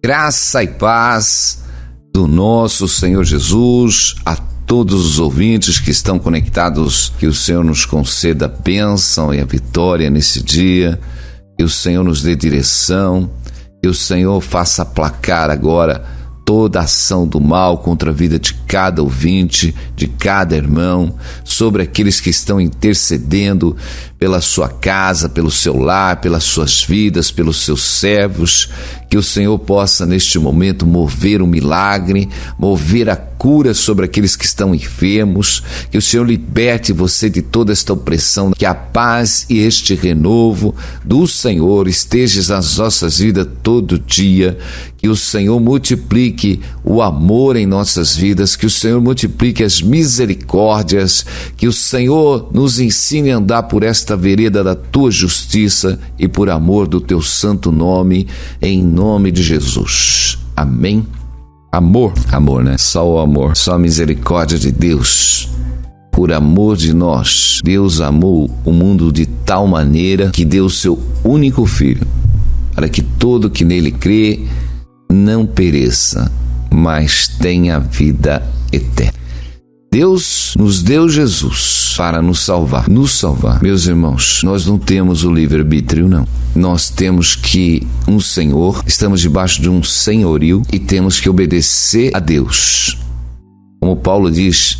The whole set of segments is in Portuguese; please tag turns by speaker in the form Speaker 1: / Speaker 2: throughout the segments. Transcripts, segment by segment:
Speaker 1: Graça e paz do nosso Senhor Jesus a todos os ouvintes que estão conectados. Que o Senhor nos conceda a bênção e a vitória nesse dia, que o Senhor nos dê direção, que o Senhor faça aplacar agora toda a ação do mal contra a vida de cada ouvinte, de cada irmão, sobre aqueles que estão intercedendo pela sua casa, pelo seu lar, pelas suas vidas, pelos seus servos. Que o Senhor possa neste momento mover um milagre, mover a cura sobre aqueles que estão enfermos, que o Senhor liberte você de toda esta opressão, que a paz e este renovo do Senhor esteja nas nossas vidas todo dia, que o Senhor multiplique o amor em nossas vidas, que o Senhor multiplique as misericórdias, que o Senhor nos ensine a andar por esta vereda da tua justiça e por amor do teu santo nome, em nome de Jesus. Amém. Amor, né? Só o amor, só a misericórdia de Deus. Por amor de nós, Deus amou o mundo de tal maneira que deu o seu único filho, para que todo que nele crê não pereça, mas tenha vida eterna. Deus nos deu Jesus para nos salvar. Meus irmãos, nós não temos o livre-arbítrio, não. Nós temos que um Senhor, estamos debaixo de um senhorio e temos que obedecer a Deus. Como Paulo diz,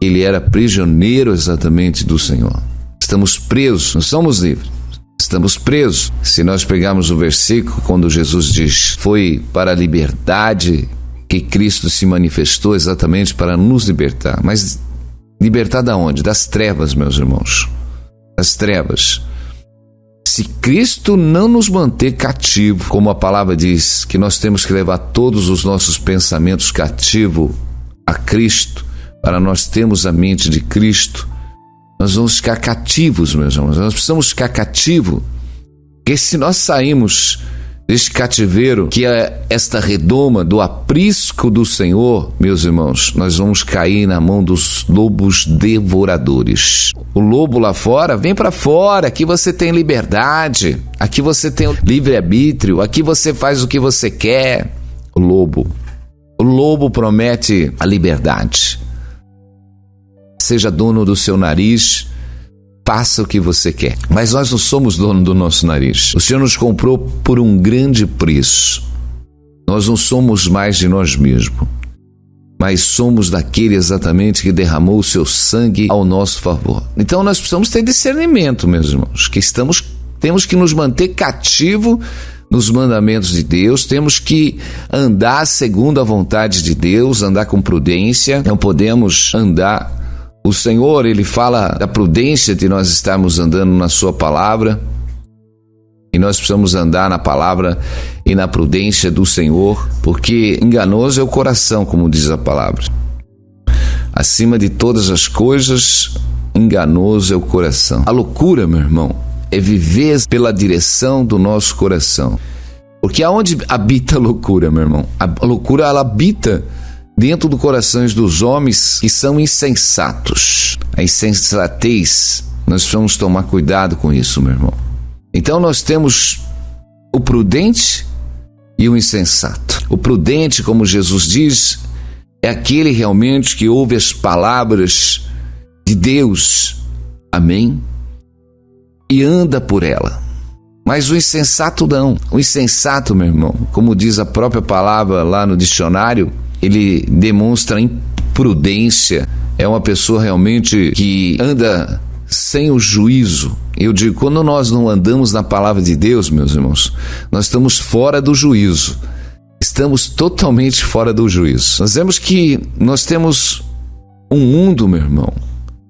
Speaker 1: ele era prisioneiro exatamente do Senhor. Estamos presos, não somos livres. Estamos presos. Se nós pegarmos o versículo, quando Jesus diz, foi para a liberdade que Cristo se manifestou, exatamente para nos libertar. Mas libertar da onde? Das trevas, meus irmãos. Das trevas. Se Cristo não nos manter cativo, como a palavra diz, que nós temos que levar todos os nossos pensamentos cativos a Cristo, para nós termos a mente de Cristo, nós vamos ficar cativos, meus irmãos. Nós precisamos ficar cativos, porque se nós sairmos deste cativeiro, que é esta redoma do aprisco do Senhor, meus irmãos, nós vamos cair na mão dos lobos devoradores. O lobo lá fora, vem para fora, aqui você tem liberdade, aqui você tem livre-arbítrio, aqui você faz o que você quer. O lobo promete a liberdade. Seja dono do seu nariz, faça o que você quer. Mas nós não somos dono do nosso nariz. O Senhor nos comprou por um grande preço. Nós não somos mais de nós mesmos, mas somos daquele exatamente que derramou o seu sangue ao nosso favor. Então nós precisamos ter discernimento, meus irmãos, que temos que nos manter cativo nos mandamentos de Deus, temos que andar segundo a vontade de Deus, andar com prudência, não podemos andar. O Senhor, Ele fala da prudência de nós estarmos andando na sua palavra, e nós precisamos andar na palavra e na prudência do Senhor, porque enganoso é o coração, como diz a palavra. Acima de todas as coisas, enganoso é o coração. A loucura, meu irmão, é viver pela direção do nosso coração. Porque aonde habita a loucura, meu irmão? A loucura, ela habita dentro dos corações dos homens que são insensatos. A insensatez, nós precisamos tomar cuidado com isso, meu irmão. Então nós temos o prudente e o insensato. O prudente, como Jesus diz, é aquele realmente que ouve as palavras de Deus, amém? E anda por ela. Mas o insensato não. O insensato, meu irmão, como diz a própria palavra lá no dicionário, ele demonstra imprudência, é uma pessoa realmente que anda sem o juízo. Eu digo, quando nós não andamos na palavra de Deus, meus irmãos, nós estamos fora do juízo. Estamos totalmente fora do juízo. Nós vemos que nós temos um mundo, meu irmão,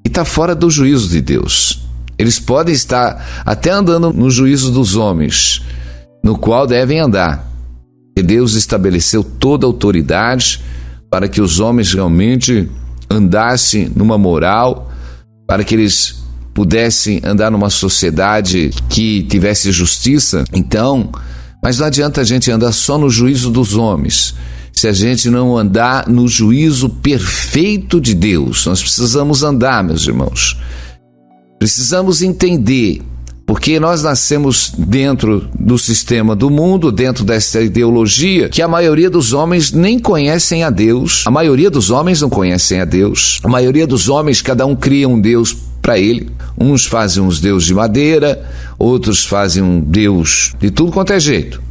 Speaker 1: que está fora do juízo de Deus. Eles podem estar até andando no juízo dos homens, no qual devem andar. E Deus estabeleceu toda a autoridade para que os homens realmente andassem numa moral, para que eles pudessem andar numa sociedade que tivesse justiça. Então, mas não adianta a gente andar só no juízo dos homens, se a gente não andar no juízo perfeito de Deus. Nós precisamos andar, meus irmãos. Precisamos entender Porque nós nascemos dentro do sistema do mundo, dentro dessa ideologia, que a maioria dos homens nem conhecem a Deus. A maioria dos homens não conhecem a Deus. A maioria dos homens, cada um cria um Deus para ele. Uns fazem uns deuses de madeira, outros fazem um Deus de tudo quanto é jeito.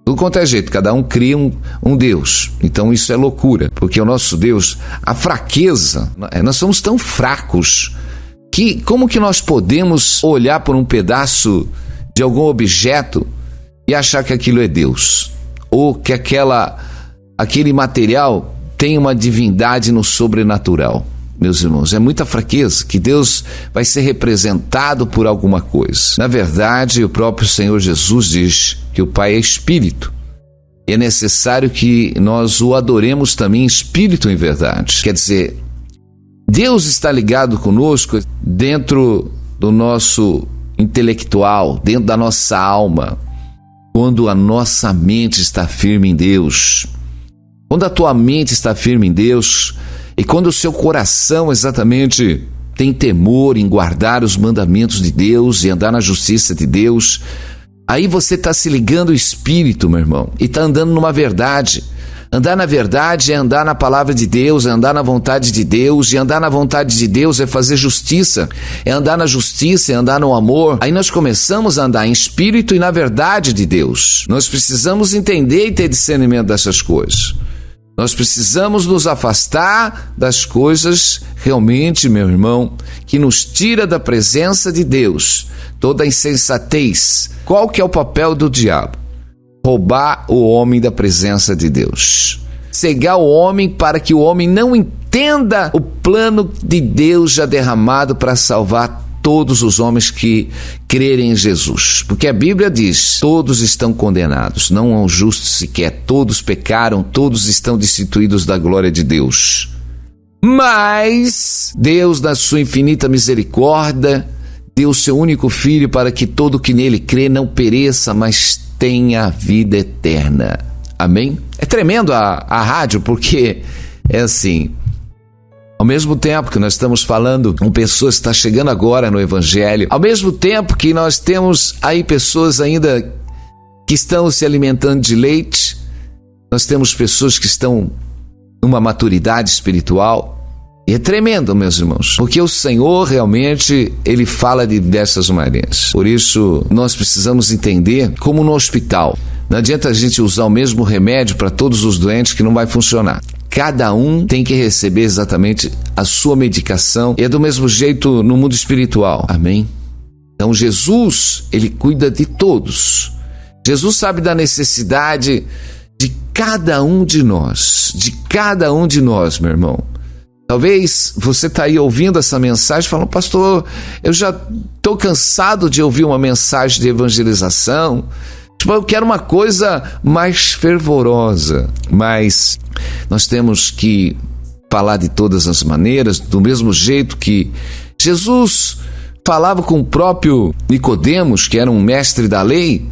Speaker 1: Tudo quanto é jeito, cada um cria um Deus. Então isso é loucura, porque o nosso Deus, a fraqueza, nós somos tão fracos que como que nós podemos olhar por um pedaço de algum objeto e achar que aquilo é Deus? Ou que aquele material tem uma divindade no sobrenatural? Meus irmãos, é muita fraqueza que Deus vai ser representado por alguma coisa. Na verdade, o próprio Senhor Jesus diz que o Pai é Espírito. E é necessário que nós o adoremos também em espírito e em verdade. Quer dizer, Deus está ligado conosco dentro do nosso intelectual, dentro da nossa alma, quando a nossa mente está firme em Deus. Quando a tua mente está firme em Deus e quando o seu coração exatamente tem temor em guardar os mandamentos de Deus e andar na justiça de Deus, aí você está se ligando ao Espírito, meu irmão, e está andando numa verdade. Andar na verdade é andar na palavra de Deus, é andar na vontade de Deus, e andar na vontade de Deus é fazer justiça, é andar na justiça, é andar no amor. Aí nós começamos a andar em espírito e na verdade de Deus. Nós precisamos entender e ter discernimento dessas coisas. Nós precisamos nos afastar das coisas realmente, meu irmão, que nos tira da presença de Deus, toda a insensatez. Qual que é o papel do diabo? Roubar o homem da presença de Deus. Cegar o homem para que o homem não entenda o plano de Deus já derramado para salvar todos os homens que crerem em Jesus. Porque a Bíblia diz, todos estão condenados, não há um justo sequer, todos pecaram, todos estão destituídos da glória de Deus. Mas Deus, na sua infinita misericórdia, deu o seu único Filho para que todo que nele crê não pereça, mas tenha a vida eterna. Amém? É tremendo a rádio, porque é assim, ao mesmo tempo que nós estamos falando com pessoas que estão chegando agora no Evangelho, ao mesmo tempo que nós temos aí pessoas ainda que estão se alimentando de leite, nós temos pessoas que estão numa maturidade espiritual. E é tremendo, meus irmãos, porque o Senhor realmente, Ele fala de diversas maneiras. Por isso, nós precisamos entender como no hospital. Não adianta a gente usar o mesmo remédio para todos os doentes que não vai funcionar. Cada um tem que receber exatamente a sua medicação. E é do mesmo jeito no mundo espiritual. Amém? Então Jesus, Ele cuida de todos. Jesus sabe da necessidade de cada um de nós. De cada um de nós, meu irmão. Talvez você está aí ouvindo essa mensagem falando, pastor, eu já estou cansado de ouvir uma mensagem de evangelização. Tipo, eu quero uma coisa mais fervorosa. Mas nós temos que falar de todas as maneiras, do mesmo jeito que Jesus falava com o próprio Nicodemos, que era um mestre da lei.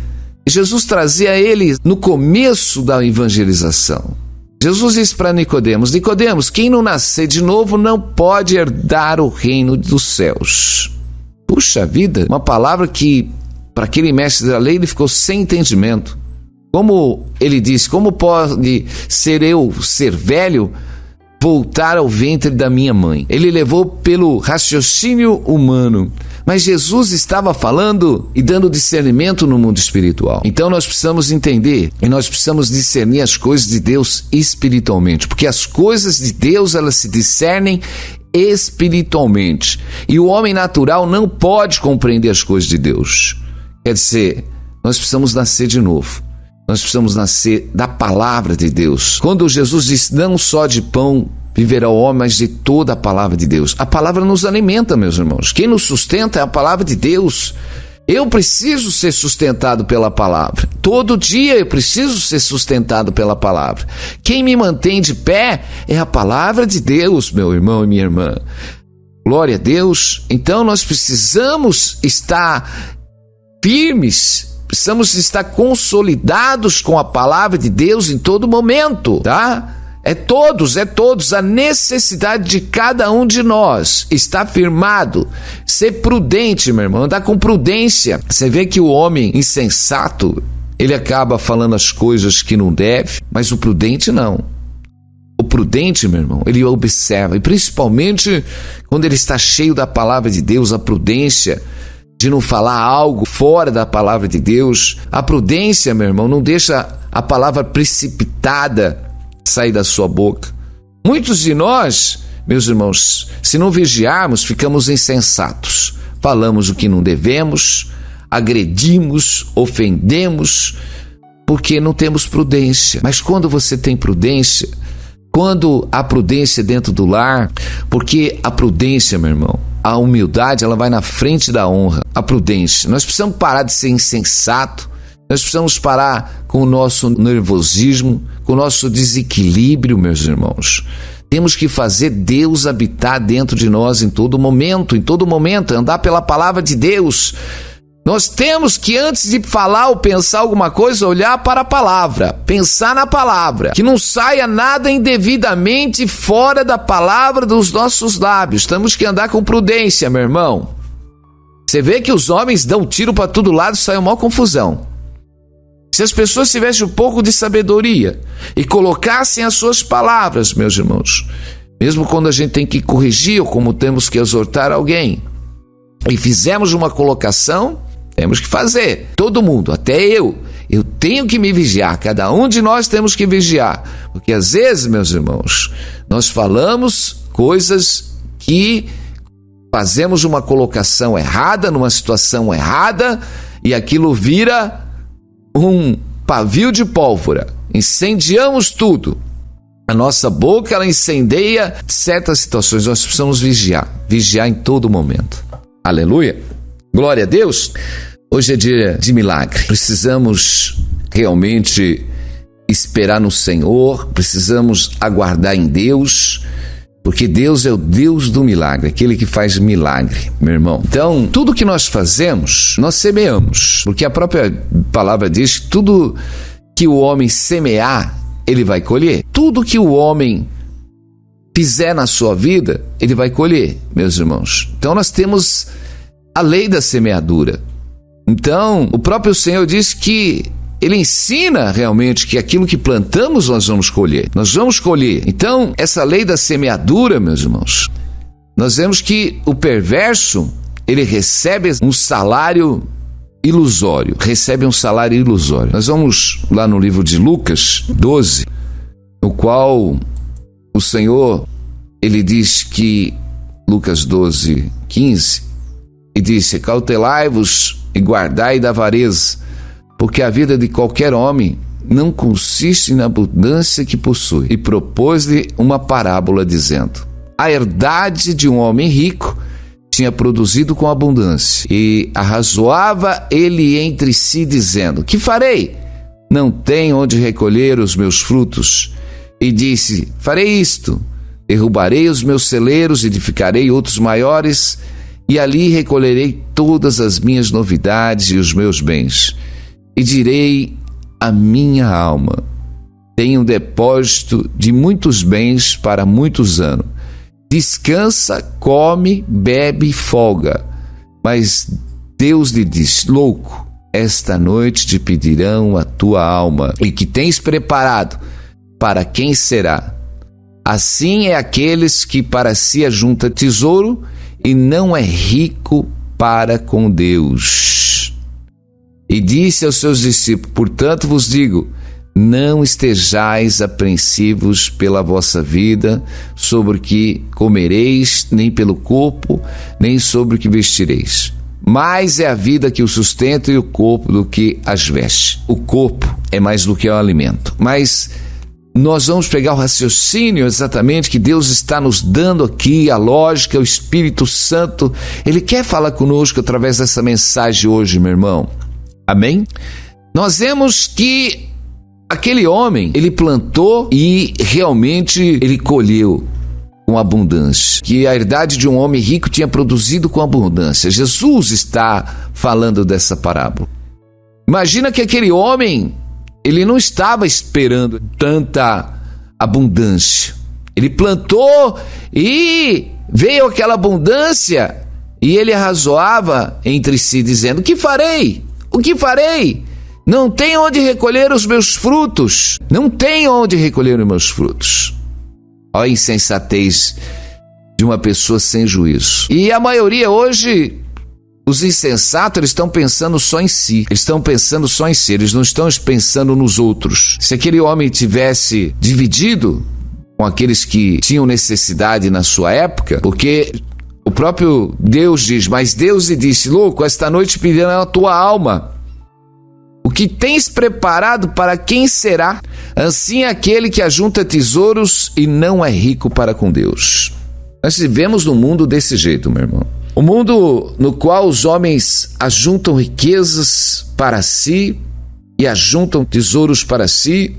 Speaker 1: E Jesus trazia ele no começo da evangelização. Jesus disse para Nicodemos, Nicodemos, quem não nascer de novo não pode herdar o reino dos céus. Puxa vida, uma palavra que para aquele mestre da lei ele ficou sem entendimento. Como ele disse, como pode ser velho, voltar ao ventre da minha mãe? Ele levou pelo raciocínio humano. Mas Jesus estava falando e dando discernimento no mundo espiritual. Então nós precisamos entender e nós precisamos discernir as coisas de Deus espiritualmente. Porque as coisas de Deus, elas se discernem espiritualmente. E o homem natural não pode compreender as coisas de Deus. Quer dizer, nós precisamos nascer de novo. Nós precisamos nascer da palavra de Deus. Quando Jesus disse, não só de pão viverá o homem, mas de toda a palavra de Deus. A palavra nos alimenta, meus irmãos. Quem nos sustenta é a palavra de Deus. Eu preciso ser sustentado pela palavra. Todo dia eu preciso ser sustentado pela palavra. Quem me mantém de pé é a palavra de Deus, meu irmão e minha irmã. Glória a Deus. Então nós precisamos estar firmes, precisamos estar consolidados com a palavra de Deus em todo momento, tá? É todos. A necessidade de cada um de nós está firmado. Ser prudente, meu irmão, andar com prudência. Você vê que o homem insensato, ele acaba falando as coisas que não deve, mas o prudente não. O prudente, meu irmão, ele observa, e principalmente quando ele está cheio da palavra de Deus, a prudência de não falar algo fora da palavra de Deus. A prudência, meu irmão, não deixa a palavra precipitada sair da sua boca. Muitos de nós, meus irmãos, se não vigiarmos, ficamos insensatos. Falamos o que não devemos, agredimos, ofendemos, porque não temos prudência. Mas quando você tem prudência, quando há prudência dentro do lar, porque a prudência, meu irmão, a humildade, ela vai na frente da honra. A prudência. Nós precisamos parar de ser insensato. Nós precisamos parar com o nosso nervosismo, com o nosso desequilíbrio, meus irmãos. Temos que fazer Deus habitar dentro de nós em todo momento, andar pela palavra de Deus. Nós temos que, antes de falar ou pensar alguma coisa, olhar para a palavra, pensar na palavra, que não saia nada indevidamente fora da palavra dos nossos lábios. Temos que andar com prudência, meu irmão. Você vê que os homens dão tiro para todo lado e sai uma confusão. Se as pessoas tivessem um pouco de sabedoria e colocassem as suas palavras, meus irmãos, mesmo quando a gente tem que corrigir ou como temos que exortar alguém, e fizemos uma colocação, temos que fazer. Todo mundo, até eu tenho que me vigiar. Cada um de nós temos que vigiar. Porque às vezes, meus irmãos, nós falamos coisas que fazemos uma colocação errada, numa situação errada, e aquilo vira um pavio de pólvora. Incendiamos tudo. A nossa boca, ela incendeia certas situações. Nós precisamos vigiar em todo momento. Aleluia. Glória a Deus. Hoje é dia de milagre. Precisamos realmente esperar no Senhor. Precisamos aguardar em Deus. Porque Deus é o Deus do milagre, aquele que faz milagre, meu irmão. Então, tudo que nós fazemos, nós semeamos. Porque a própria palavra diz que tudo que o homem semear, ele vai colher. Tudo que o homem fizer na sua vida, ele vai colher, meus irmãos. Então, nós temos a lei da semeadura. Então, o próprio Senhor diz que Ele ensina realmente que aquilo que plantamos nós vamos colher. Nós vamos colher. Então, essa lei da semeadura, meus irmãos, nós vemos que o perverso, ele recebe um salário ilusório. Nós vamos lá no livro de Lucas 12, no qual o Senhor, ele diz que, Lucas 12, 15, e disse: cautelai-vos e guardai da avareza, porque a vida de qualquer homem não consiste na abundância que possui. E propôs-lhe uma parábola, dizendo: a herdade de um homem rico tinha produzido com abundância, e arrazoava ele entre si, dizendo: que farei? Não tenho onde recolher os meus frutos. E disse: farei isto, derrubarei os meus celeiros, edificarei outros maiores, e ali recolherei todas as minhas novidades e os meus bens. E direi à minha alma: tenho um depósito de muitos bens para muitos anos. Descansa, come, bebe e folga. Mas Deus lhe disse: louco, esta noite te pedirão a tua alma, e que tens preparado, para quem será? Assim é aqueles que para si ajunta tesouro e não é rico para com Deus. E disse aos seus discípulos: portanto vos digo, não estejais apreensivos pela vossa vida, sobre o que comereis, nem pelo corpo, nem sobre o que vestireis. Mais é a vida que o sustenta e o corpo do que as veste. O corpo é mais do que o alimento. Mas nós vamos pegar o raciocínio exatamente que Deus está nos dando aqui, a lógica, o Espírito Santo. Ele quer falar conosco através dessa mensagem hoje, meu irmão. Amém? Nós vemos que aquele homem, ele plantou e realmente ele colheu com abundância. Que a herdade de um homem rico tinha produzido com abundância. Jesus está falando dessa parábola. Imagina que aquele homem, ele não estava esperando tanta abundância. Ele plantou e veio aquela abundância e ele arrazoava entre si, dizendo: o que farei? O que farei? Não tenho onde recolher os meus frutos. Não tenho onde recolher os meus frutos. Olha a insensatez de uma pessoa sem juízo. E a maioria hoje, os insensatos, eles estão pensando só em si. Eles estão pensando só em si. Eles não estão pensando nos outros. Se aquele homem tivesse dividido com aqueles que tinham necessidade na sua época, porque o próprio Deus diz: mas Deus lhe disse: louco, esta noite pedirão a tua alma. O que tens preparado para quem será? Assim é aquele que ajunta tesouros e não é rico para com Deus. Nós vivemos num mundo desse jeito, meu irmão. Um mundo no qual os homens ajuntam riquezas para si e ajuntam tesouros para si,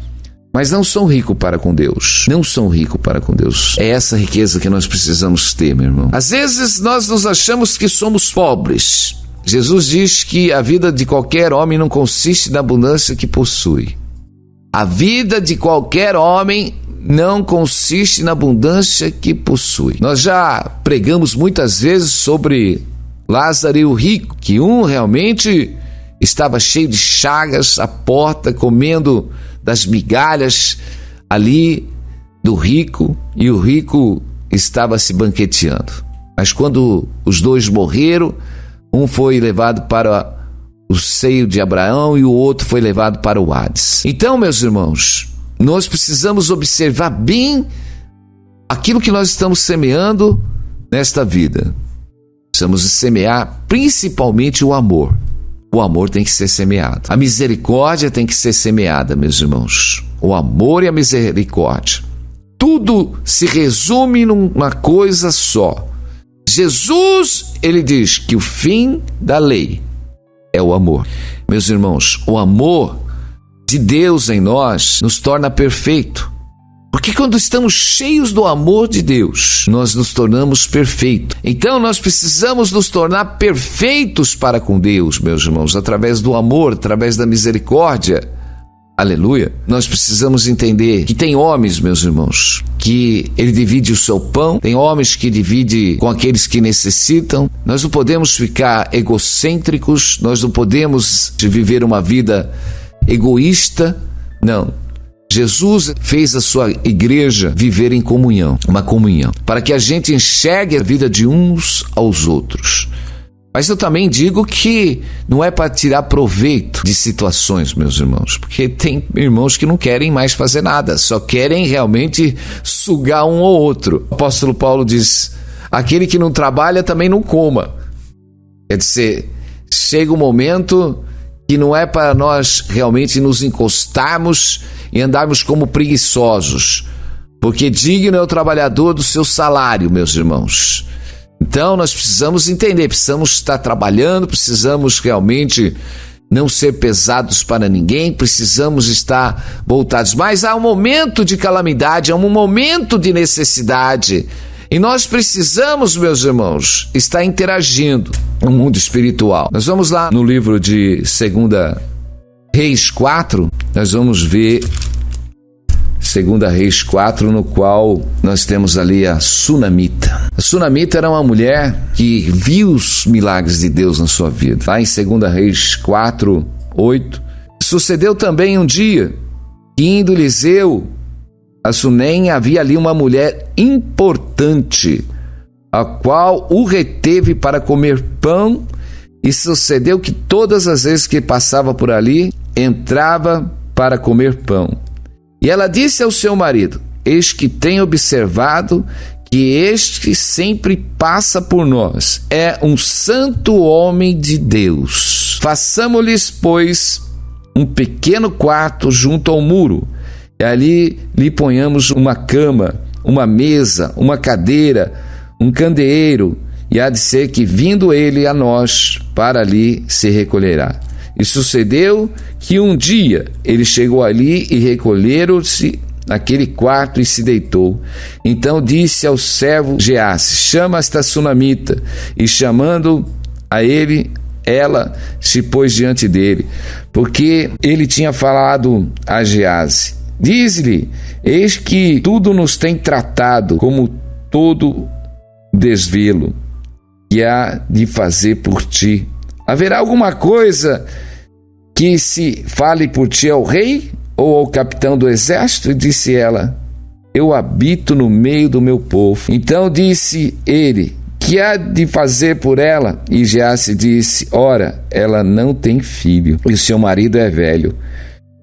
Speaker 1: mas não são ricos para com Deus. Não são ricos para com Deus. É essa riqueza que nós precisamos ter, meu irmão. Às vezes nós nos achamos que somos pobres. Jesus diz que a vida de qualquer homem não consiste na abundância que possui. A vida de qualquer homem não consiste na abundância que possui. Nós já pregamos muitas vezes sobre Lázaro e o rico, que um realmente estava cheio de chagas à porta, comendo das migalhas ali do rico, e o rico estava se banqueteando. Mas quando os dois morreram, um foi levado para o seio de Abraão e o outro foi levado para o Hades. Então, meus irmãos, nós precisamos observar bem aquilo que nós estamos semeando nesta vida. Precisamos semear principalmente o amor. O amor tem que ser semeado. A misericórdia tem que ser semeada, meus irmãos. O amor e a misericórdia. Tudo se resume numa coisa só. Jesus, ele diz que o fim da lei é o amor. Meus irmãos, o amor de Deus em nós nos torna perfeito. Porque quando estamos cheios do amor de Deus, nós nos tornamos perfeitos. Então nós precisamos nos tornar perfeitos para com Deus, meus irmãos, através do amor, através da misericórdia. Aleluia. Nós precisamos entender que tem homens, meus irmãos, que ele divide o seu pão, tem homens que divide com aqueles que necessitam. Nós não podemos ficar egocêntricos, nós não podemos viver uma vida egoísta, não. Jesus fez a sua igreja viver em comunhão, uma comunhão, para que a gente enxergue a vida de uns aos outros. Mas eu também digo que não é para tirar proveito de situações, meus irmãos, porque tem irmãos que não querem mais fazer nada, só querem realmente sugar um ou outro. O apóstolo Paulo diz: aquele que não trabalha também não coma. Quer dizer, chega um momento que não é para nós realmente nos encostarmos e andarmos como preguiçosos, porque digno é o trabalhador do seu salário, meus irmãos. Então nós precisamos entender, precisamos estar trabalhando, precisamos realmente não ser pesados para ninguém, precisamos estar voltados. Mas há um momento de calamidade, há um momento de necessidade, e nós precisamos, meus irmãos, estar interagindo no mundo espiritual. Nós vamos lá no livro de 2 Reis 4, nós vamos ver 2 Reis 4, no qual nós temos ali a Sunamita. A Sunamita era uma mulher que viu os milagres de Deus na sua vida. Lá em 2 Reis 4, 8, sucedeu também um dia que, indo Eliseu a Sunem, havia ali uma mulher importante, a qual o reteve para comer pão, e sucedeu que todas as vezes que passava por ali, entrava para comer pão. E ela disse ao seu marido: eis que tenho observado que este sempre passa por nós, é um santo homem de Deus. Façamo-lhes, pois, um pequeno quarto junto ao muro, e ali lhe ponhamos uma cama, uma mesa, uma cadeira, um candeeiro, e há de ser que, vindo ele a nós, para ali se recolherá. E sucedeu que um dia ele chegou ali e recolheram-se naquele quarto e se deitou. Então disse ao servo Geazi: chama esta Sunamita. E chamando a ele, ela se pôs diante dele, porque ele tinha falado a Geazi:
Speaker 2: Diz-lhe: eis que tudo nos tem tratado como todo desvelo, que há de fazer por ti. Haverá alguma coisa que se fale por ti ao rei ou ao capitão do exército? E disse ela: eu habito no meio do meu povo. Então disse ele: que há de fazer por ela? E Geazi disse: ora, ela não tem filho, e o seu marido é velho.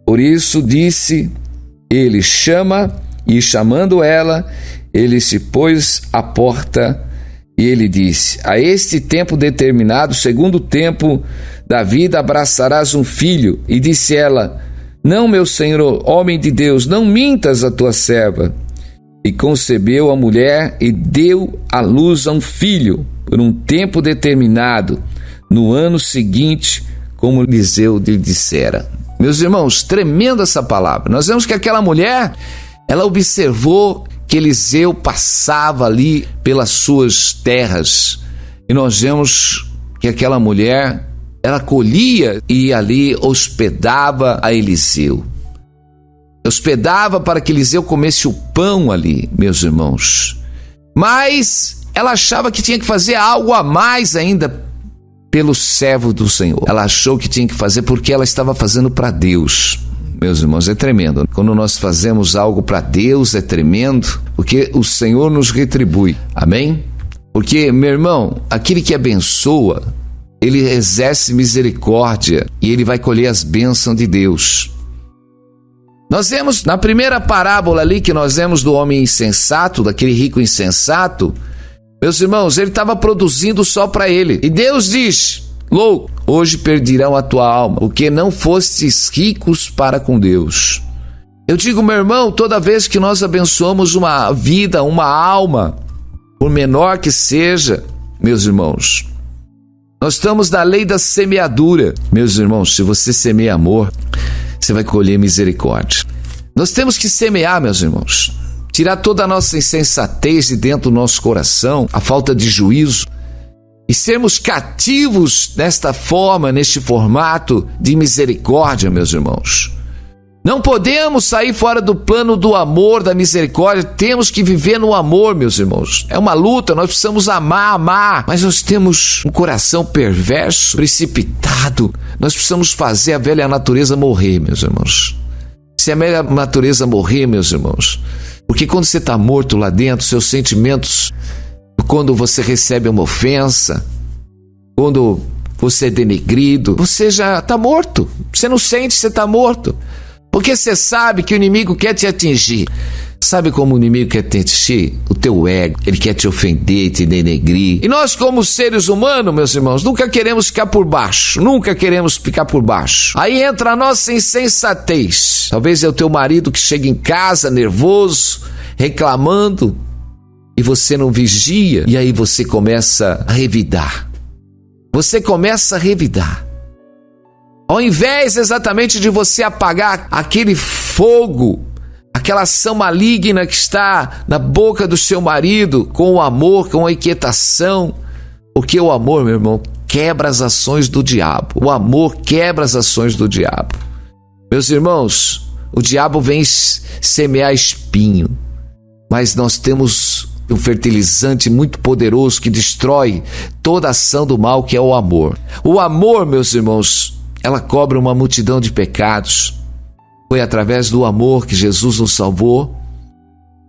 Speaker 2: Por isso disse ele: chama. E chamando ela, ele se pôs à porta, e ele disse: a este tempo determinado, segundo o tempo da vida, abraçarás um filho. E disse ela: não, meu senhor, homem de Deus, não mintas a tua serva. E concebeu a mulher e deu à luz a um filho, por um tempo determinado, no ano seguinte, como Eliseu lhe dissera. Meus irmãos, tremenda essa palavra. Nós vemos que aquela mulher, ela observou que Eliseu passava ali pelas suas terras, e nós vemos que aquela mulher, ela colhia e ali hospedava a Eliseu. Hospedava para que Eliseu comesse o pão ali, meus irmãos. Mas ela achava que tinha que fazer algo a mais ainda pelo servo do Senhor. Ela achou que tinha que fazer porque ela estava fazendo para Deus. Meus irmãos, é tremendo. Quando nós fazemos algo para Deus, é tremendo, porque o Senhor nos retribui. Amém? Porque, meu irmão, aquele que abençoa, ele exerce misericórdia e ele vai colher as bênçãos de Deus. Nós vemos na primeira parábola ali que nós vemos do homem insensato, daquele rico insensato, meus irmãos, ele estava produzindo só para ele. E Deus diz: louco, hoje perderão a tua alma, porque não fostes ricos para com Deus. Eu digo, meu irmão, toda vez que nós abençoamos uma vida, uma alma, por menor que seja, meus irmãos, nós estamos na lei da semeadura. Meus irmãos, se você semeia amor, você vai colher misericórdia. Nós temos que semear, meus irmãos, tirar toda a nossa insensatez de dentro do nosso coração, a falta de juízo, e sermos cativos nesta forma, neste formato de misericórdia, meus irmãos. Não podemos sair fora do plano do amor, da misericórdia. Temos que viver no amor, meus irmãos. É uma luta, nós precisamos amar, mas nós temos um coração perverso, precipitado. Nós precisamos fazer a velha natureza morrer, meus irmãos. Se a velha natureza morrer, meus irmãos, porque quando você está morto lá dentro, seus sentimentos, quando você recebe uma ofensa, quando você é denegrido, você já está morto. Você não sente, você está morto. Porque você sabe que o inimigo quer te atingir. Sabe como o inimigo quer te atingir? O teu ego. Ele quer te ofender, te denegrir. E nós, como seres humanos, meus irmãos, nunca queremos ficar por baixo. Nunca queremos ficar por baixo. Aí entra a nossa insensatez. Talvez é o teu marido que chega em casa nervoso, reclamando, e você não vigia. E aí você começa a revidar. Você começa a revidar. Ao invés exatamente de você apagar aquele fogo, aquela ação maligna que está na boca do seu marido, com o amor, com a inquietação, porque o amor, meu irmão, quebra as ações do diabo. O amor quebra as ações do diabo. Meus irmãos, o diabo vem semear espinho, mas nós temos um fertilizante muito poderoso que destrói toda ação do mal, que é o amor. O amor, meus irmãos, ela cobre uma multidão de pecados. Foi através do amor que Jesus nos salvou.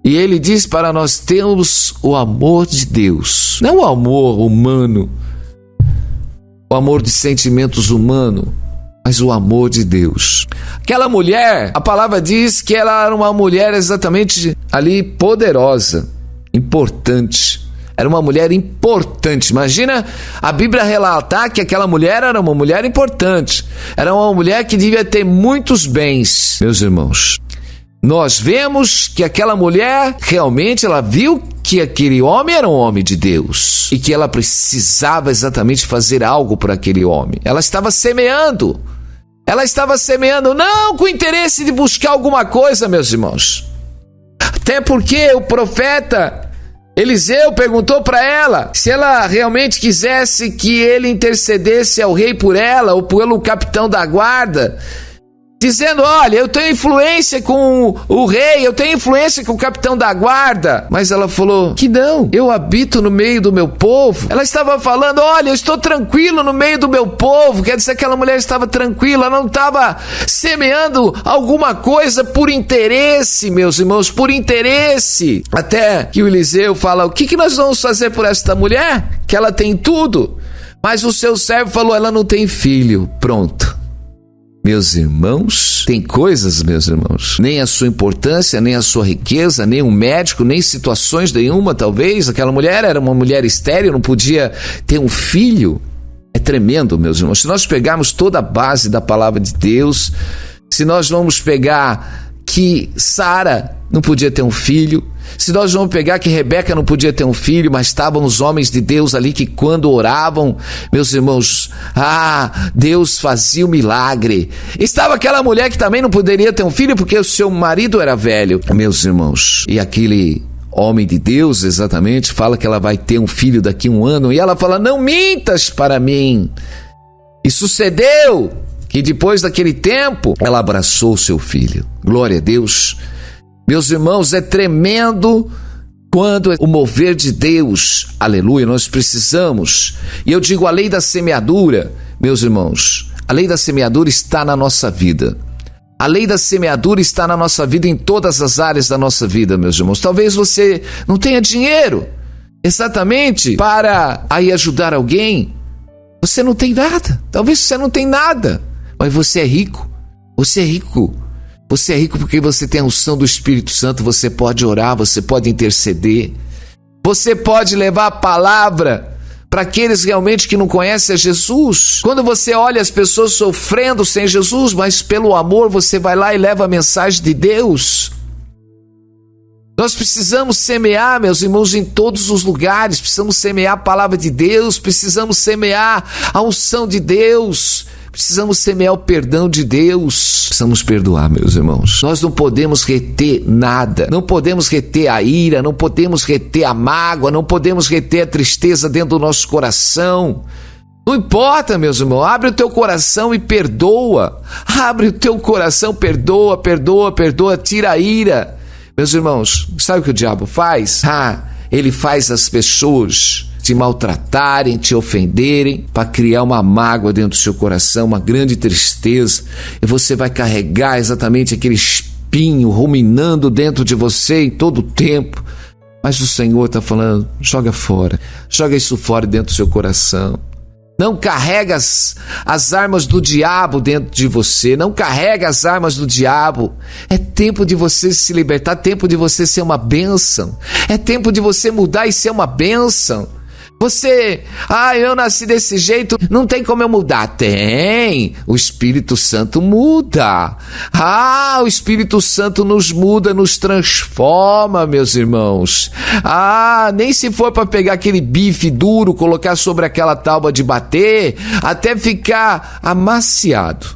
Speaker 2: E ele diz para nós termos o amor de Deus. Não o amor humano, o amor de sentimentos humanos, mas o amor de Deus. Aquela mulher, a palavra diz que ela era uma mulher exatamente ali poderosa, importante. Era uma mulher importante. Imagina a Bíblia relatar que aquela mulher era uma mulher importante. Era uma mulher que devia ter muitos bens. Meus irmãos, nós vemos que aquela mulher, realmente ela viu que aquele homem era um homem de Deus e que ela precisava exatamente fazer algo para aquele homem. Ela estava semeando. Ela estava semeando não com o interesse de buscar alguma coisa, meus irmãos. Até porque o profeta Eliseu perguntou para ela se ela realmente quisesse que ele intercedesse ao rei por ela ou pelo capitão da guarda. dizendo: olha, eu tenho influência com o rei, eu tenho influência com o capitão da guarda. Mas ela falou que não, eu habito no meio do meu povo. Ela estava falando: olha, eu estou tranquilo no meio do meu povo. Quer dizer que aquela mulher estava tranquila, ela não estava semeando alguma coisa por interesse, meus irmãos, por interesse. Até que o Eliseu fala: o que nós vamos fazer por esta mulher? Que ela tem tudo. Mas o seu servo falou: ela não tem filho. Pronto. Meus irmãos, tem coisas, meus irmãos, nem a sua importância, nem a sua riqueza, nem um médico, nem situações nenhuma, talvez. Aquela mulher era uma mulher estéril, não podia ter um filho. É tremendo, meus irmãos. Se nós pegarmos toda a base da palavra de Deus, se nós vamos pegar que Sara não podia ter um filho, se nós vamos pegar que Rebeca não podia ter um filho, mas estavam os homens de Deus ali que quando oravam, meus irmãos, Deus fazia o milagre. Estava aquela mulher que também não poderia ter um filho porque o seu marido era velho, meus irmãos, e aquele homem de Deus, exatamente, fala que ela vai ter um filho daqui a 1 ano, e ela fala: não mintas para mim. E sucedeu que depois daquele tempo, ela abraçou o seu filho. Glória a Deus. Meus irmãos, é tremendo quando o mover de Deus, aleluia, nós precisamos. E eu digo, a lei da semeadura, meus irmãos, a lei da semeadura está na nossa vida. A lei da semeadura está na nossa vida, em todas as áreas da nossa vida, meus irmãos. Talvez você não tenha dinheiro exatamente para aí ajudar alguém. Você não tem nada, talvez você não tem nada, mas você é rico. Você é rico. Você é rico porque você tem a unção do Espírito Santo, você pode orar, você pode interceder, você pode levar a palavra para aqueles realmente que não conhecem a Jesus. Quando você olha as pessoas sofrendo sem Jesus, mas pelo amor você vai lá e leva a mensagem de Deus. Nós precisamos semear, meus irmãos, em todos os lugares, precisamos semear a palavra de Deus, precisamos semear a unção de Deus, precisamos semear o perdão de Deus. Precisamos perdoar, meus irmãos. Nós não podemos reter nada. Não podemos reter a ira, não podemos reter a mágoa, não podemos reter a tristeza dentro do nosso coração. Não importa, meus irmãos. Abre o teu coração e perdoa. Abre o teu coração, perdoa, perdoa, perdoa. Tira a ira. Meus irmãos, sabe o que o diabo faz? Ele faz as pessoas te maltratarem, te ofenderem, para criar uma mágoa dentro do seu coração, uma grande tristeza, e você vai carregar exatamente aquele espinho ruminando dentro de você em todo o tempo. Mas o Senhor está falando: joga fora, joga isso fora dentro do seu coração. Não carrega as armas do diabo dentro de você, não carrega as armas do diabo. É tempo de você se libertar, tempo de você ser uma bênção, é tempo de você mudar e ser uma bênção. Você, eu nasci desse jeito, não tem como eu mudar. Tem, o Espírito Santo muda. O Espírito Santo nos muda, nos transforma, meus irmãos. Nem se for para pegar aquele bife duro, colocar sobre aquela tábua de bater, até ficar amaciado.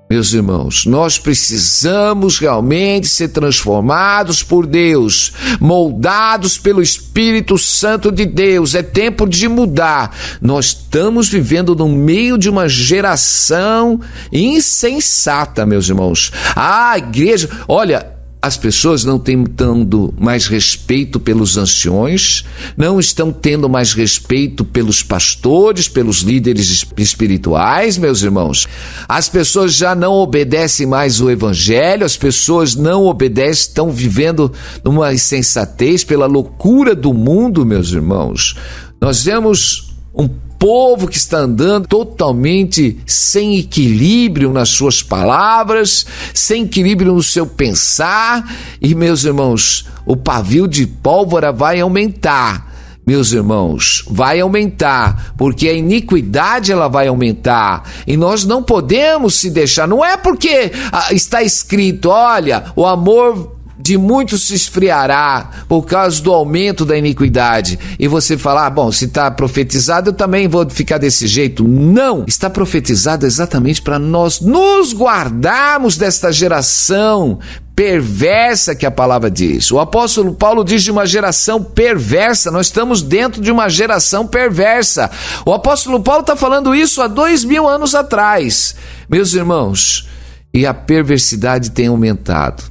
Speaker 2: Meus irmãos, nós precisamos realmente ser transformados por Deus, moldados pelo Espírito Santo de Deus. É tempo de mudar. Nós estamos vivendo no meio de uma geração insensata, meus irmãos. A igreja, olha, as pessoas não têm tendo mais respeito pelos anciões, não estão tendo mais respeito pelos pastores, pelos líderes espirituais, meus irmãos. As pessoas já não obedecem mais o evangelho, as pessoas não obedecem, estão vivendo numa insensatez pela loucura do mundo, meus irmãos. Nós vemos um povo que está andando totalmente sem equilíbrio nas suas palavras, sem equilíbrio no seu pensar, e, meus irmãos, o pavio de pólvora vai aumentar. Meus irmãos, vai aumentar, porque a iniquidade ela vai aumentar, e nós não podemos se deixar. Não é porque está escrito, olha, o amor de muitos se esfriará por causa do aumento da iniquidade, e você falar, bom, se está profetizado, eu também vou ficar desse jeito. Não, está profetizado exatamente para nós nos guardarmos desta geração perversa que a palavra diz. O apóstolo Paulo diz de uma geração perversa. Nós estamos dentro de uma geração perversa. O apóstolo Paulo está falando isso há 2000 anos atrás, meus irmãos.
Speaker 1: e a perversidade tem aumentado.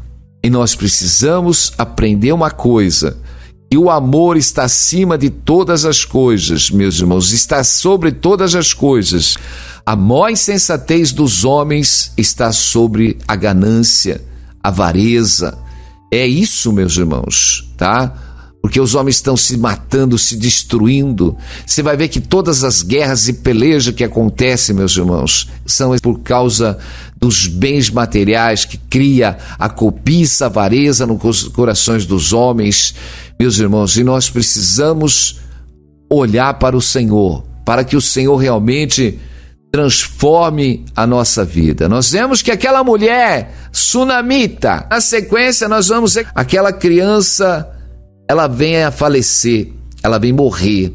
Speaker 1: E nós precisamos aprender uma coisa, que o amor está acima de todas as coisas, meus irmãos, está sobre todas as coisas. A maior insensatez dos homens está sobre a ganância, a avareza. É isso, meus irmãos, tá? Porque os homens estão se matando, se destruindo. Você vai ver que todas as guerras e pelejas que acontecem, meus irmãos, são por causa dos bens materiais que cria a cobiça, a avareza nos corações dos homens, meus irmãos. E nós precisamos olhar para o Senhor, para que o Senhor realmente transforme a nossa vida. Nós vemos que aquela mulher sunamita, na sequência nós vamos ver aquela criança, ela vem a falecer, ela vem morrer.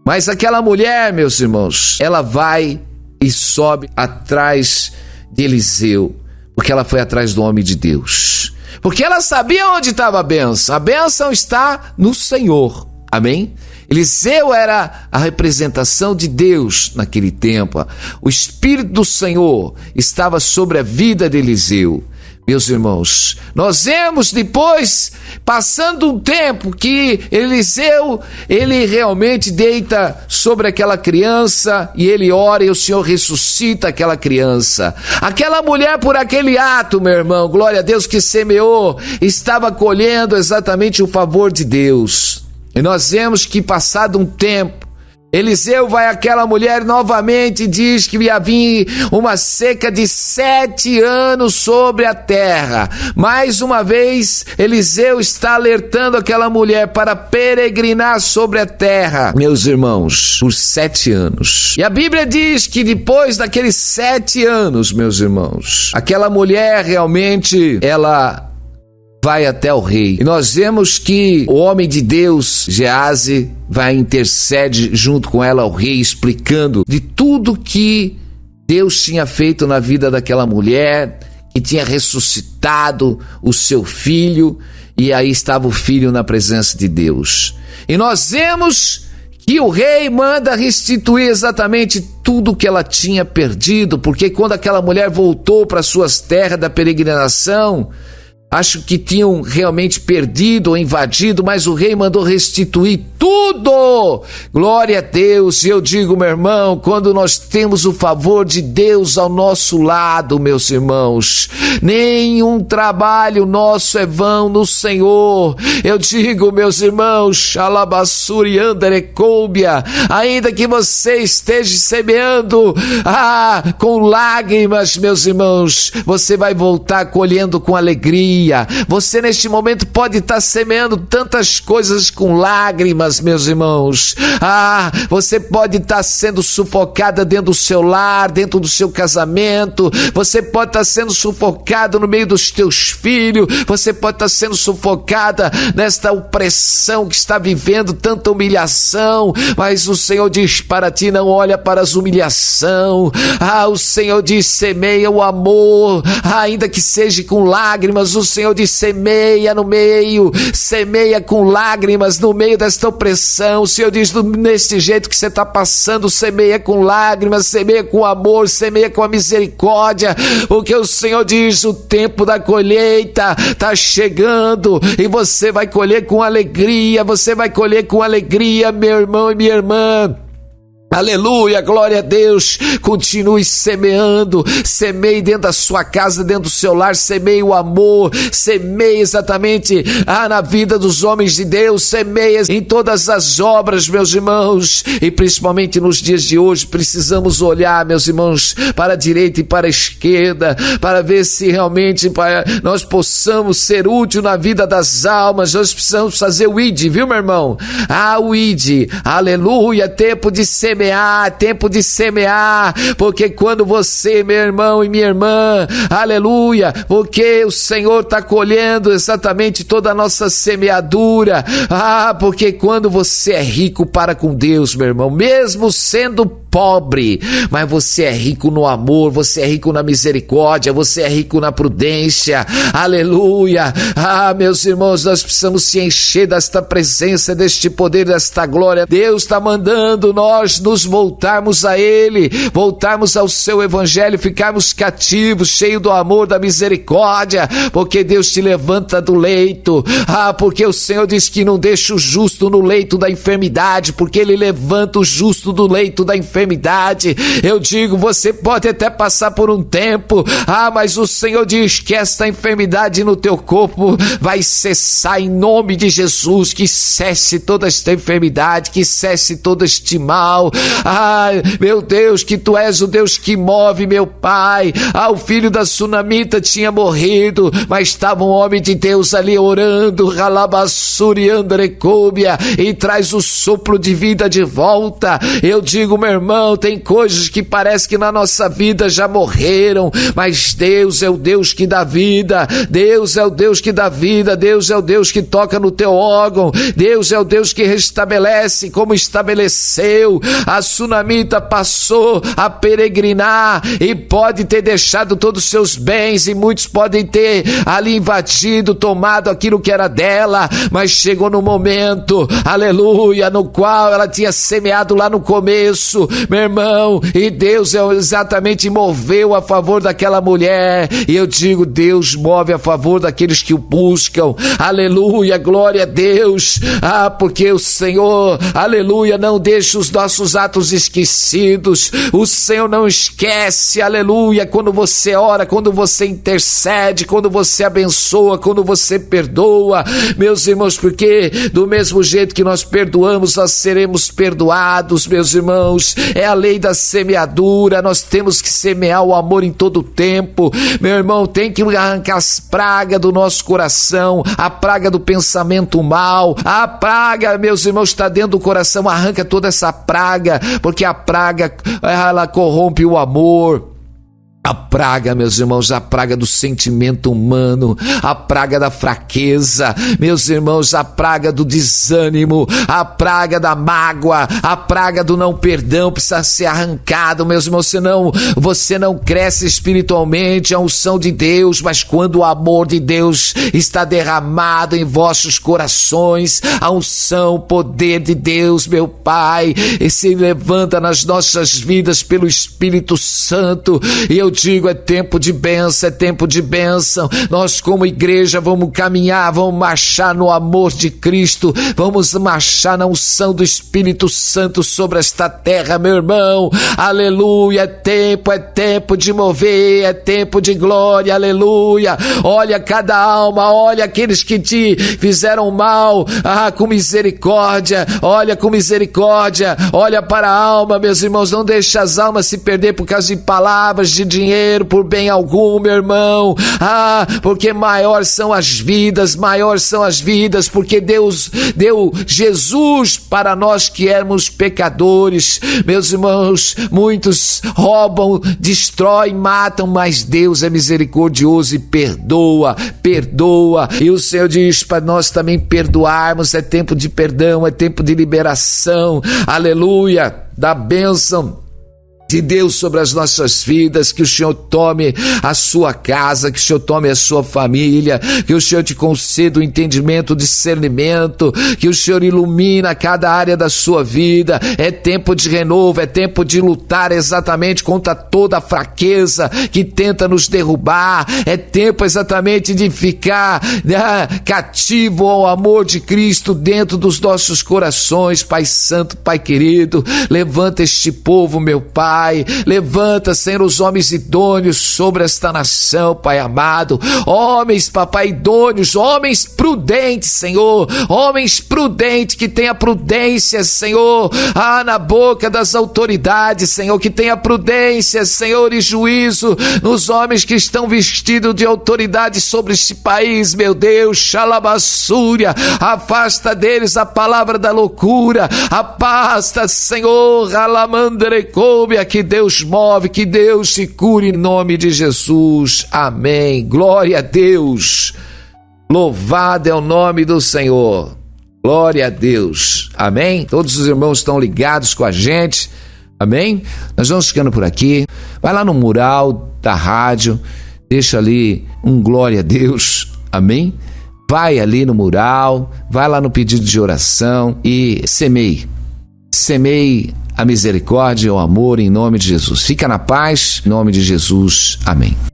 Speaker 1: Mas aquela mulher, meus irmãos, ela vai e sobe atrás de Eliseu, porque ela foi atrás do homem de Deus. Porque ela sabia onde estava a bênção. A bênção está no Senhor. Amém? Eliseu era a representação de Deus naquele tempo. O Espírito do Senhor estava sobre a vida de Eliseu. Meus irmãos, nós vemos depois, passando um tempo, que Eliseu, ele realmente deita sobre aquela criança e ele ora e o Senhor ressuscita aquela criança. Aquela mulher, por aquele ato, meu irmão, glória a Deus, que semeou, estava colhendo exatamente o favor de Deus. E nós vemos que, passado um tempo, Eliseu vai àquela mulher novamente e diz que havia uma seca de 7 anos sobre a terra. Mais uma vez, Eliseu está alertando aquela mulher para peregrinar sobre a terra, meus irmãos, por 7 anos. E a Bíblia diz que depois daqueles 7 anos, meus irmãos, aquela mulher realmente, ela vai até o rei. E nós vemos que o homem de Deus, Geazi, vai intercede junto com ela ao rei, explicando de tudo que Deus tinha feito na vida daquela mulher, que tinha ressuscitado o seu filho, e aí estava o filho na presença de Deus. E nós vemos que o rei manda restituir exatamente tudo que ela tinha perdido, porque quando aquela mulher voltou para suas terras da peregrinação, acho que tinham realmente perdido ou invadido, mas o rei mandou restituir tudo. Glória a Deus. E eu digo, meu irmão, quando nós temos o favor de Deus ao nosso lado, meus irmãos, nenhum trabalho nosso é vão no Senhor. Eu digo, meus irmãos, Xalabassuri Anderecômbia, ainda que você esteja semeando com lágrimas, meus irmãos, você vai voltar colhendo com alegria. Você neste momento pode estar semeando tantas coisas com lágrimas, meus irmãos. Você pode estar sendo sufocada dentro do seu lar, dentro do seu casamento. Você pode estar sendo sufocada no meio dos teus filhos. Você pode estar sendo sufocada nesta opressão que está vivendo, tanta humilhação. Mas o Senhor diz para ti, não olha para as humilhações. O Senhor diz, semeia o amor, ainda que seja com lágrimas. O Senhor diz, semeia no meio, semeia com lágrimas no meio desta opressão. O Senhor diz, nesse jeito que você está passando, semeia com lágrimas, semeia com amor, semeia com a misericórdia, porque o Senhor diz, o tempo da colheita está chegando e você vai colher com alegria, você vai colher com alegria, meu irmão e minha irmã. Aleluia, glória a Deus. Continue semeando, semeie dentro da sua casa, dentro do seu lar, semeie o amor, semeie exatamente na vida dos homens de Deus, semeie em todas as obras, meus irmãos, e principalmente nos dias de hoje precisamos olhar, meus irmãos, para a direita e para a esquerda, para ver se realmente nós possamos ser útil na vida das almas. Nós precisamos fazer o ID, viu, meu irmão? O ID, aleluia, tempo de semear, porque quando você, meu irmão e minha irmã, aleluia, porque o Senhor está colhendo exatamente toda a nossa semeadura, porque quando você é rico para com Deus, meu irmão, mesmo sendo pobre, mas você é rico no amor, você é rico na misericórdia, você é rico na prudência, aleluia. Meus irmãos, nós precisamos se encher desta presença, deste poder, desta glória. Deus está mandando nós nos nos voltarmos a Ele, voltarmos ao seu evangelho, ficarmos cativos, cheios do amor, da misericórdia, porque Deus te levanta do leito. Porque o Senhor diz que não deixa o justo no leito da enfermidade, porque Ele levanta o justo do leito da enfermidade. Eu digo, você pode até passar por um tempo, mas o Senhor diz que esta enfermidade no teu corpo vai cessar em nome de Jesus, que cesse toda esta enfermidade, que cesse todo este mal. Meu Deus, que tu és o Deus que move, meu Pai. O filho da sunamita tinha morrido, mas estava um homem de Deus ali orando, Ralabassuri Andrecôbia, e traz o sopro de vida de volta. Eu digo, meu irmão, tem coisas que parece que na nossa vida já morreram, mas Deus é o Deus que dá vida, Deus é o Deus que dá vida, Deus é o Deus que toca no teu órgão, Deus é o Deus que restabelece, como estabeleceu. A sunamita passou a peregrinar e pode ter deixado todos os seus bens, e muitos podem ter ali invadido, tomado aquilo que era dela, mas chegou no momento, aleluia, no qual ela tinha semeado lá no começo, meu irmão, e Deus exatamente moveu a favor daquela mulher. E eu digo, Deus move a favor daqueles que o buscam, aleluia, glória a Deus. Porque o Senhor, aleluia, não deixa os nossos atos esquecidos. O Senhor não esquece, aleluia, quando você ora, quando você intercede, quando você abençoa, quando você perdoa, meus irmãos, porque do mesmo jeito que nós perdoamos, nós seremos perdoados, meus irmãos. É a lei da semeadura, nós temos que semear o amor em todo o tempo. Meu irmão, tem que arrancar as pragas do nosso coração, a praga do pensamento mal, a praga, meus irmãos, está dentro do coração. Arranca toda essa praga, porque a praga, ela corrompe o amor. A praga, meus irmãos, a praga do sentimento humano, a praga da fraqueza, meus irmãos, a praga do desânimo, a praga da mágoa, a praga do não perdão precisa ser arrancado, meus irmãos, senão você não cresce espiritualmente. A unção de Deus, mas quando o amor de Deus está derramado em vossos corações, a unção, o poder de Deus, meu Pai, e se levanta nas nossas vidas pelo Espírito Santo. E eu digo, é tempo de bênção, é tempo de bênção. Nós como igreja vamos caminhar, vamos marchar no amor de Cristo, vamos marchar na unção do Espírito Santo sobre esta terra, meu irmão, aleluia. É tempo de mover, é tempo de glória, aleluia. Olha cada alma, olha aqueles que te fizeram mal, com misericórdia, olha com misericórdia, olha para a alma, meus irmãos, não deixe as almas se perder por causa de palavras, de dinheiro, por bem algum, meu irmão. Porque maiores são as vidas, porque Deus deu Jesus para nós que éramos pecadores. Meus irmãos, muitos roubam, destroem, matam, mas Deus é misericordioso e perdoa. E o Senhor diz para nós também perdoarmos. É tempo de perdão, é tempo de liberação, aleluia, da bênção de Deus sobre as nossas vidas. Que o Senhor tome a sua casa, que o Senhor tome a sua família, que o Senhor te conceda o entendimento, o discernimento, que o Senhor ilumina cada área da sua vida. É tempo de renovo, é tempo de lutar exatamente contra toda a fraqueza que tenta nos derrubar. É tempo exatamente de ficar cativo ao amor de Cristo dentro dos nossos corações. Pai Santo, Pai querido, levanta este povo, meu Pai. Levanta, Senhor, os homens idôneos sobre esta nação, Pai amado. Homens, papai, idôneos, homens prudentes, Senhor. Homens prudentes, que tenha prudência, Senhor, na boca das autoridades, Senhor. Que tenha prudência, Senhor, e juízo nos homens que estão vestidos de autoridade sobre este país, meu Deus. Xalabassúria, afasta deles a palavra da loucura. Afasta, Senhor, Ralamandrecôbia. Que Deus move, que Deus se cure em nome de Jesus. Amém. Glória a Deus. Louvado é o nome do Senhor. Glória a Deus. Amém. Todos os irmãos estão ligados com a gente. Amém. Nós vamos ficando por aqui. Vai lá no mural da rádio, deixa ali um glória a Deus. Amém. Vai ali no mural, vai lá no pedido de oração e semeie. Semeie a misericórdia e o amor em nome de Jesus. Fica na paz, em nome de Jesus. Amém.